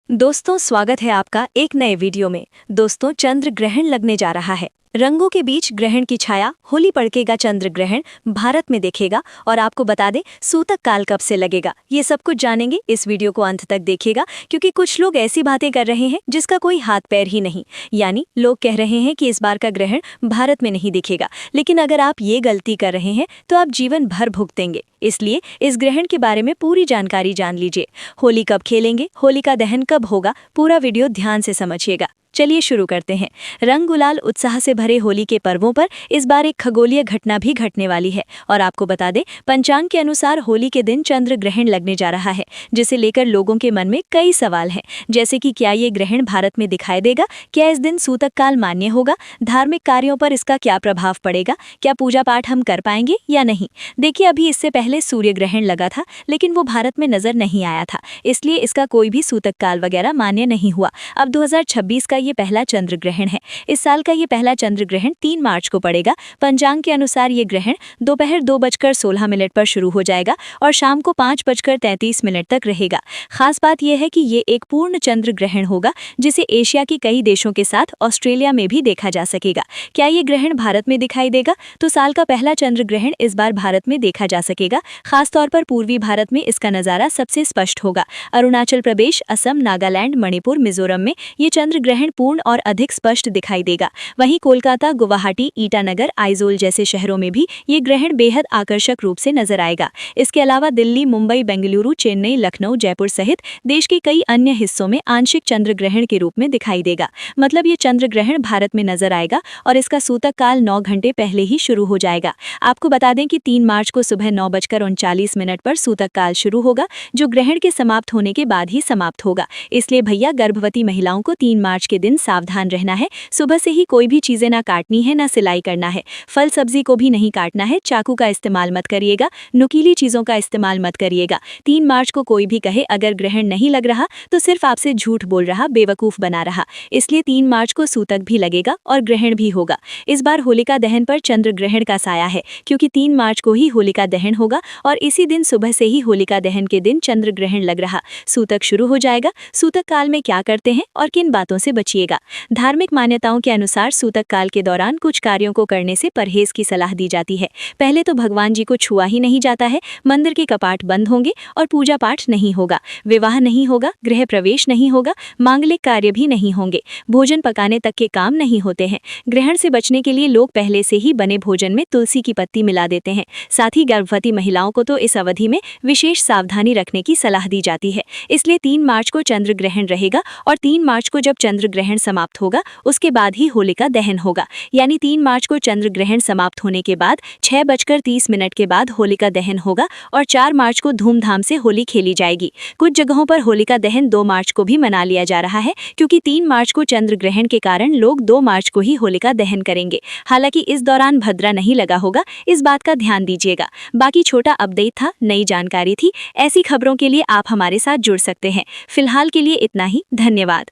दोस्तों, स्वागत है आपका एक नए वीडियो में। दोस्तों, चंद्र ग्रहण लगने जा रहा है। रंगों के बीच ग्रहण की छाया, होली पड़केगा चंद्र ग्रहण भारत में दिखेगा। और आपको बता दें, सूतक काल कब से लगेगा, ये सब कुछ जानेंगे। इस वीडियो को अंत तक देखिएगा, क्योंकि कुछ लोग ऐसी बातें कर रहे हैं जिसका कोई हाथ पैर ही नहीं। यानी लोग कह रहे हैं कि इस बार का ग्रहण भारत में नहीं दिखेगा, लेकिन अगर आप ये गलती कर रहे हैं तो आप जीवन भर भुगतेंगे। इसलिए इस ग्रहण के बारे में पूरी जानकारी जान लीजिए। होली कब खेलेंगे, होलिका दहन कब होगा, पूरा वीडियो ध्यान से समझिएगा। चलिए शुरू करते हैं। रंग गुलाल उत्साह से भरे होली के पर्वों पर इस बार एक खगोलीय घटना भी घटने वाली है। और आपको बता दें, पंचांग के अनुसार होली के दिन चंद्र ग्रहण लगने जा रहा है, जिसे लेकर लोगों के मन में कई सवाल हैं। जैसे कि क्या ये ग्रहण भारत में दिखाई देगा, क्या इस दिन सूतक काल मान्य होगा, धार्मिक कार्यों पर इसका क्या प्रभाव पड़ेगा, क्या पूजा पाठ हम कर पाएंगे या नहीं। देखिए, अभी इससे पहले सूर्य ग्रहण लगा था, लेकिन वो भारत में नजर नहीं आया था, इसलिए इसका कोई भी सूतक काल वगैरह मान्य नहीं हुआ। अब 2026 का ये पहला चंद्र ग्रहण है। इस साल का ये पहला चंद्र ग्रहण 3 मार्च को पड़ेगा। पंचांग के अनुसार ये ग्रहण दोपहर 2:16 पर शुरू हो जाएगा और शाम को 5:33 तक रहेगा। खास बात यह है कि ये एक पूर्ण चंद्र ग्रहण होगा, जिसे एशिया के कई देशों के साथ ऑस्ट्रेलिया में भी देखा जा सकेगा। क्या ये ग्रहण भारत में दिखाई देगा? तो साल का पहला चंद्र ग्रहण इस बार भारत में देखा जा सकेगा। खासतौर पर पूर्वी भारत में इसका नज़ारा सबसे स्पष्ट होगा। अरुणाचल प्रदेश, असम, नागालैंड, मणिपुर, मिजोरम में ये चंद्र ग्रहण पूर्ण और अधिक स्पष्ट दिखाई देगा। वहीं कोलकाता, गुवाहाटी, ईटानगर, आइजोल जैसे शहरों में भी ये ग्रहण बेहद आकर्षक रूप से नजर आएगा। इसके अलावा दिल्ली, मुंबई, बेंगलुरु, चेन्नई, लखनऊ, जयपुर सहित देश के कई अन्य हिस्सों में आंशिक चंद्र ग्रहण के रूप में दिखाई देगा। मतलब ये चंद्र ग्रहण भारत में नजर आएगा और इसका सूतक काल 9 घंटे पहले ही शुरू हो जाएगा। आपको बता दें कि 3 मार्च को सुबह 9:39 पर सूतक काल शुरू होगा, जो ग्रहण के समाप्त होने के बाद ही समाप्त होगा। इसलिए भैया, गर्भवती महिलाओं को 3 मार्च के दिन सावधान रहना है। सुबह से ही कोई भी चीजें ना काटनी है, ना सिलाई करना है। फल सब्जी को भी नहीं काटना है। चाकू का इस्तेमाल मत करिएगा, नुकीली चीजों का इस्तेमाल मत करिएगा। 3 मार्च को कोई भी कहे अगर ग्रहण नहीं लग रहा तो सिर्फ आपसे झूठ बोल रहा, बेवकूफ बना रहा। इसलिए 3 मार्च को सूतक भी लगेगा और ग्रहण भी होगा। इस बार होलिका दहन पर चंद्र ग्रहण का साया है, क्योंकि 3 मार्च को ही होलिका दहन होगा और इसी दिन सुबह से ही होलिका दहन के दिन चंद्र ग्रहण लग रहा। सूतक शुरू हो जाएगा। सूतक काल में क्या करते हैं और किन बातों से बचिएगा? धार्मिक मान्यताओं के अनुसार सूतक काल के दौरान कुछ कार्यों को करने से परहेज की सलाह दी जाती है। पहले तो भगवान जी को छुआ ही नहीं जाता है, मंदिर के कपाट बंद होंगे और पूजा पाठ नहीं होगा, विवाह नहीं होगा, गृह प्रवेश नहीं होगा, मांगलिक कार्य भी नहीं होंगे, भोजन पकाने तक के काम नहीं होते हैं। ग्रहण से बचने के लिए लोग पहले से ही बने भोजन में तुलसी की पत्ती मिला देते हैं। साथ ही गर्भवती महिलाओं को तो इस अवधि में विशेष सावधानी रखने की सलाह दी जाती है। इसलिए 3 मार्च को चंद्र ग्रहण रहेगा और 3 मार्च को जब चंद्र ग्रहण समाप्त होगा उसके बाद ही होलिका दहन होगा। यानी 3 मार्च को चंद्र ग्रहण समाप्त होने के बाद 6:30 के बाद होलिका दहन होगा और 4 मार्च को धूमधाम से होली खेली जाएगी। कुछ जगहों पर होलिका दहन 2 मार्च को भी मना लिया जा रहा है, क्योंकि 3 मार्च को चंद्र ग्रहण के कारण लोग 2 मार्च को ही होलिका दहन करेंगे। हालांकि इस दौरान भद्रा नहीं लगा होगा, इस बात का ध्यान दीजिएगा। बाकी छोटा अपडेट था, नई जानकारी थी। ऐसी खबरों के लिए आप हमारे साथ जुड़ सकते हैं। फिलहाल के लिए इतना ही। धन्यवाद।